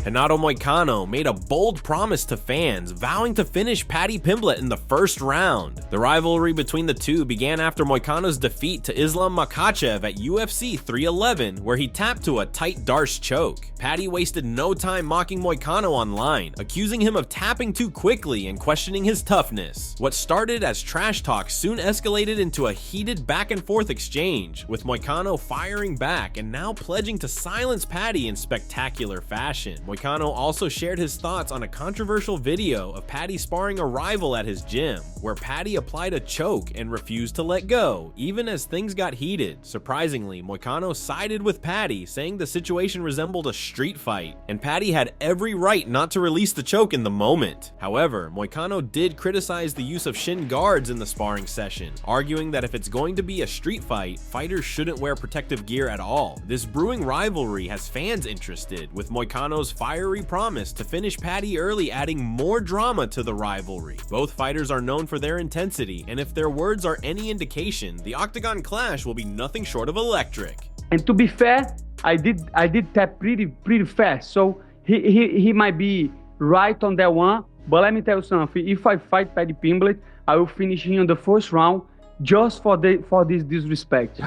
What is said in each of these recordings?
Renato Moicano made a bold promise to fans, vowing to finish Paddy Pimblett in the first round. The rivalry between the two began after Moicano's defeat to Islam Makhachev at UFC 311, where he tapped to a tight Darce choke. Paddy wasted no time mocking Moicano online, accusing him of tapping too quickly and questioning his toughness. What started as trash talk soon escalated into a heated back-and-forth exchange, with Moicano firing back and now pledging to silence Paddy in spectacular fashion. Moicano also shared his thoughts on a controversial video of Paddy sparring a rival at his gym, where Paddy applied a choke and refused to let go, even as things got heated. Surprisingly, Moicano sided with Paddy, saying the situation resembled a street fight, and Paddy had every right not to release the choke in the moment. However, Moicano did criticize the use of shin guards in the sparring session, arguing that if it's going to be a street fight, fighters shouldn't wear protective gear at all. This brewing rivalry has fans interested, with Moicano's fiery promise to finish Paddy early adding more drama to the rivalry. Both fighters are known for their intensity, and if their words are any indication, the octagon clash will be nothing short of electric. And to be fair, I did tap pretty fast, so he might be right on that one. But let me tell you something: if I fight Paddy Pimblett, I will finish him in the first round just for this disrespect.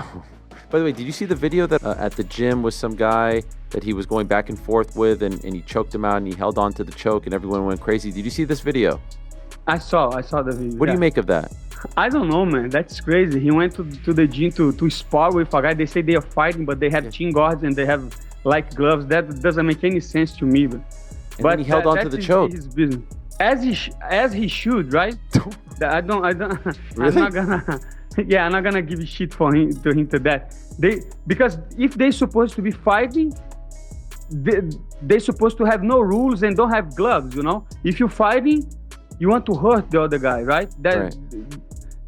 By the way, did you see the video that at the gym was some guy that he was going back and forth with, and he choked him out and he held on to the choke and everyone went crazy? Did you see this video? I saw the video. What do you make of that? I don't know, man. That's crazy. He went to the gym to spar with a guy. They say they are fighting, but they have chin guards and they have like gloves. That doesn't make any sense to me. But then he held on to the choke. His business. As he should, right? I don't. Really? I'm not gonna. Yeah, I'm not gonna give shit for him to that. Because if they're supposed to be fighting, they're supposed to have no rules and don't have gloves. You know, if you're fighting, you want to hurt the other guy, right?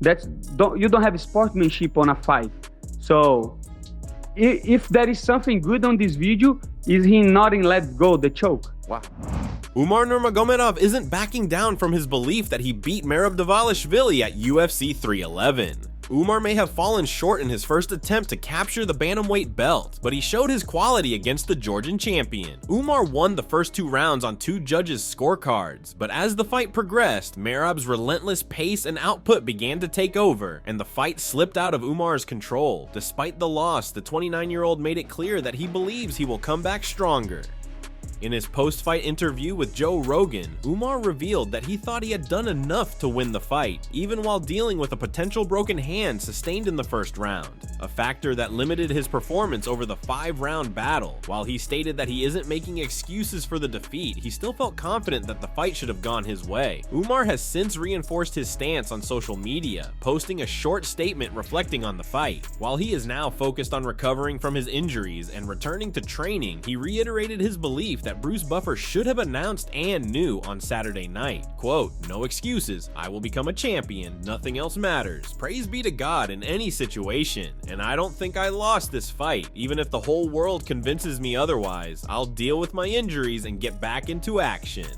You don't have sportsmanship on a fight. So if there is something good on this video, is he not let go the choke? Wow. Umar Nurmagomedov isn't backing down from his belief that he beat Merab Dvalishvili at UFC 311. Umar may have fallen short in his first attempt to capture the bantamweight belt, but he showed his quality against the Georgian champion. Umar won the first 2 rounds on 2 judges' scorecards, but as the fight progressed, Merab's relentless pace and output began to take over, and the fight slipped out of Umar's control. Despite the loss, the 29-year-old made it clear that he believes he will come back stronger. In his post-fight interview with Joe Rogan, Umar revealed that he thought he had done enough to win the fight, even while dealing with a potential broken hand sustained in the first round, a factor that limited his performance over the 5-round battle. While he stated that he isn't making excuses for the defeat, he still felt confident that the fight should have gone his way. Umar has since reinforced his stance on social media, posting a short statement reflecting on the fight. While he is now focused on recovering from his injuries and returning to training, he reiterated his belief that Bruce Buffer should have announced and knew on Saturday night. Quote, "No excuses. I will become a champion. Nothing else matters. Praise be to God in any situation. And I don't think I lost this fight. Even if the whole world convinces me otherwise, I'll deal with my injuries and get back into action."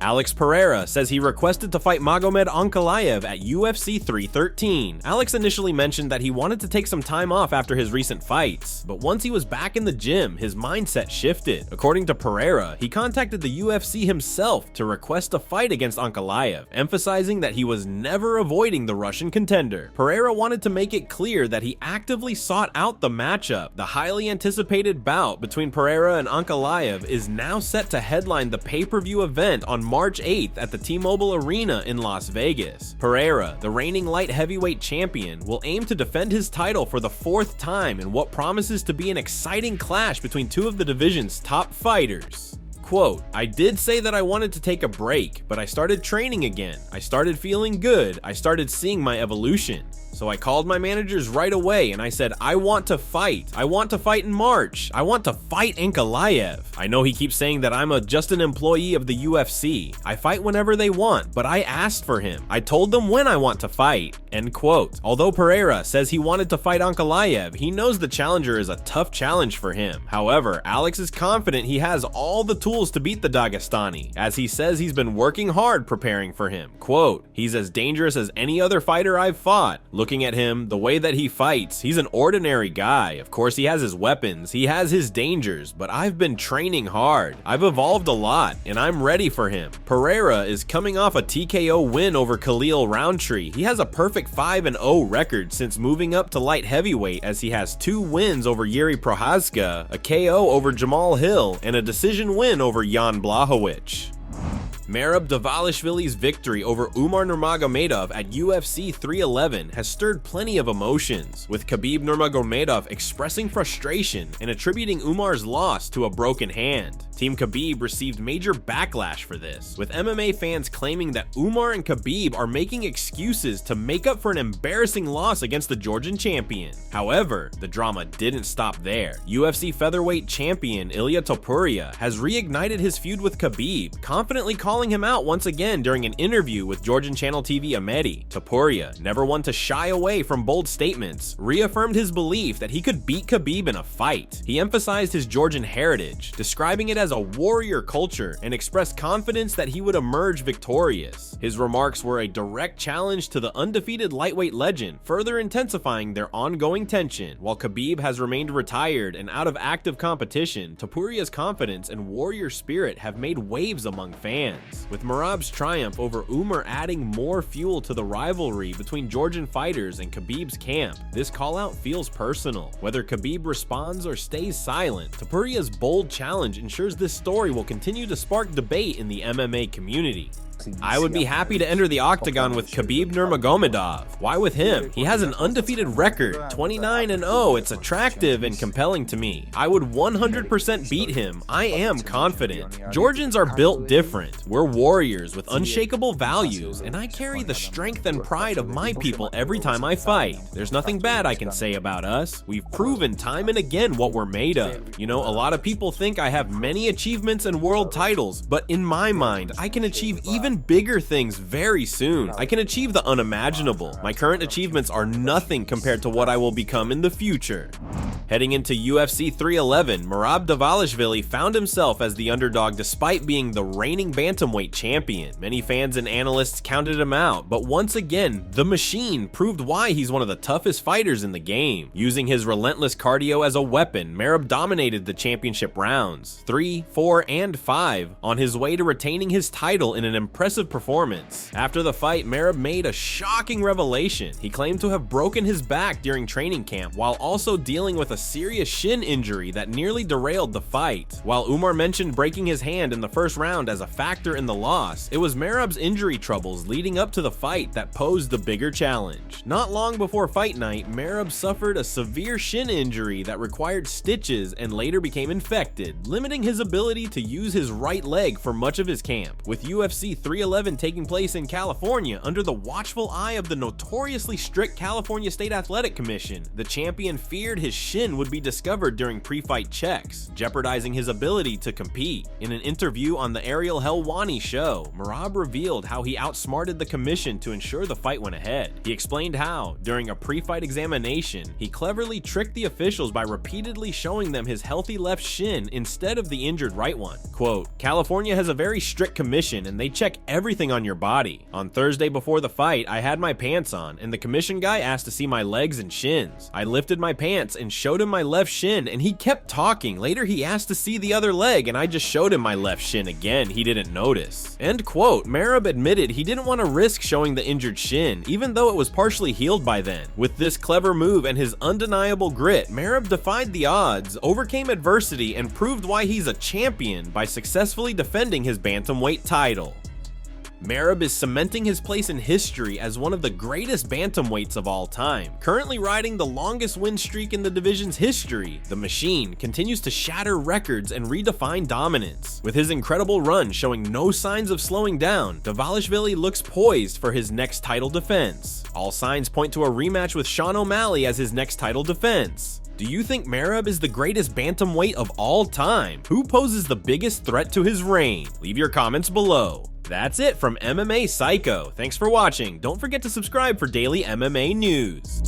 Alex Pereira says he requested to fight Magomed Ankalaev at UFC 313. Alex initially mentioned that he wanted to take some time off after his recent fights, but once he was back in the gym, his mindset shifted. According to Pereira, he contacted the UFC himself to request a fight against Ankalaev, emphasizing that he was never avoiding the Russian contender. Pereira wanted to make it clear that he actively sought out the matchup. The highly anticipated bout between Pereira and Ankalaev is now set to headline the pay-per-view event on March 8th at the T-Mobile Arena in Las Vegas. Pereira, the reigning light heavyweight champion, will aim to defend his title for the 4th time in what promises to be an exciting clash between 2 of the division's top fighters. Quote, "I did say that I wanted to take a break, but I started training again. I started feeling good. I started seeing my evolution. So I called my managers right away and I said, I want to fight. I want to fight in March. I want to fight Ankalaev. I know he keeps saying that I'm just an employee of the UFC. I fight whenever they want, but I asked for him. I told them when I want to fight." End quote. Although Pereira says he wanted to fight Ankalaev, he knows the challenger is a tough challenge for him. However, Alex is confident he has all the tools tools to beat the Dagestani, as he says he's been working hard preparing for him. Quote, "He's as dangerous as any other fighter I've fought. Looking at him, the way that he fights, he's an ordinary guy. Of course he has his weapons, he has his dangers, but I've been training hard. I've evolved a lot, and I'm ready for him." Pereira is coming off a TKO win over Khalil Roundtree. He has a perfect 5-0 record since moving up to light heavyweight, as he has 2 wins over Yuri Prochazka, a KO over Jamal Hill, and a decision win over Jan Blachowicz. Merab Dvalishvili's victory over Umar Nurmagomedov at UFC 311 has stirred plenty of emotions, with Khabib Nurmagomedov expressing frustration and attributing Umar's loss to a broken hand. Team Khabib received major backlash for this, with MMA fans claiming that Umar and Khabib are making excuses to make up for an embarrassing loss against the Georgian champion. However, the drama didn't stop there. UFC featherweight champion Ilia Topuria has reignited his feud with Khabib, confidently calling him out once again during an interview with Georgian channel TV Amedi. Topuria, never one to shy away from bold statements, reaffirmed his belief that he could beat Khabib in a fight. He emphasized his Georgian heritage, describing it as a warrior culture, and expressed confidence that he would emerge victorious. His remarks were a direct challenge to the undefeated lightweight legend, further intensifying their ongoing tension. While Khabib has remained retired and out of active competition, Topuria's confidence and warrior spirit have made waves among fans, with Merab's triumph over Umar adding more fuel to the rivalry between Georgian fighters and Khabib's camp. This call-out feels personal. Whether Khabib responds or stays silent, Topuria's bold challenge ensures this story will continue to spark debate in the MMA community. "I would be happy to enter the octagon with Khabib Nurmagomedov. Why with him? He has an undefeated record, 29-0. It's attractive and compelling to me. I would 100% beat him. I am confident. Georgians are built different. We're warriors with unshakable values, and I carry the strength and pride of my people every time I fight. There's nothing bad I can say about us. We've proven time and again what we're made of. You know, a lot of people think I have many achievements and world titles, but in my mind, I can achieve even bigger things very soon. I can achieve the unimaginable. My current achievements are nothing compared to what I will become in the future." Heading into UFC 311, Merab Dvalishvili found himself as the underdog despite being the reigning bantamweight champion. Many fans and analysts counted him out, but once again, the machine proved why he's one of the toughest fighters in the game. Using his relentless cardio as a weapon, Merab dominated the championship rounds 3, 4, and 5 on his way to retaining his title in an impressive performance. After the fight, Merab made a shocking revelation. He claimed to have broken his back during training camp while also dealing with a serious shin injury that nearly derailed the fight. While Umar mentioned breaking his hand in the first round as a factor in the loss, it was Merab's injury troubles leading up to the fight that posed the bigger challenge. Not long before fight night, Merab suffered a severe shin injury that required stitches and later became infected, limiting his ability to use his right leg for much of his camp. With UFC 311 taking place in California under the watchful eye of the notoriously strict California State Athletic Commission, the champion feared his shin would be discovered during pre-fight checks, jeopardizing his ability to compete. In an interview on the Ariel Helwani show, Merab revealed how he outsmarted the commission to ensure the fight went ahead. He explained how, during a pre-fight examination, he cleverly tricked the officials by repeatedly showing them his healthy left shin instead of the injured right one. Quote, "California has a very strict commission and they check everything on your body. On Thursday before the fight, I had my pants on and the commission guy asked to see my legs and shins. I lifted my pants and showed him my left shin and he kept talking. Later he asked to see the other leg and I just showed him my left shin again. He didn't notice." End quote. Merab admitted he didn't want to risk showing the injured shin, even though it was partially healed by then. With this clever move and his undeniable grit, Merab defied the odds, overcame adversity, and proved why he's a champion by successfully defending his bantamweight title. Merab is cementing his place in history as one of the greatest bantamweights of all time. Currently riding the longest win streak in the division's history, the Machine continues to shatter records and redefine dominance. With his incredible run showing no signs of slowing down, Dvalishvili looks poised for his next title defense. All signs point to a rematch with Sean O'Malley as his next title defense. Do you think Merab is the greatest bantamweight of all time? Who poses the biggest threat to his reign? Leave your comments below. That's it from MMA Psycho. Thanks for watching. Don't forget to subscribe for daily MMA news.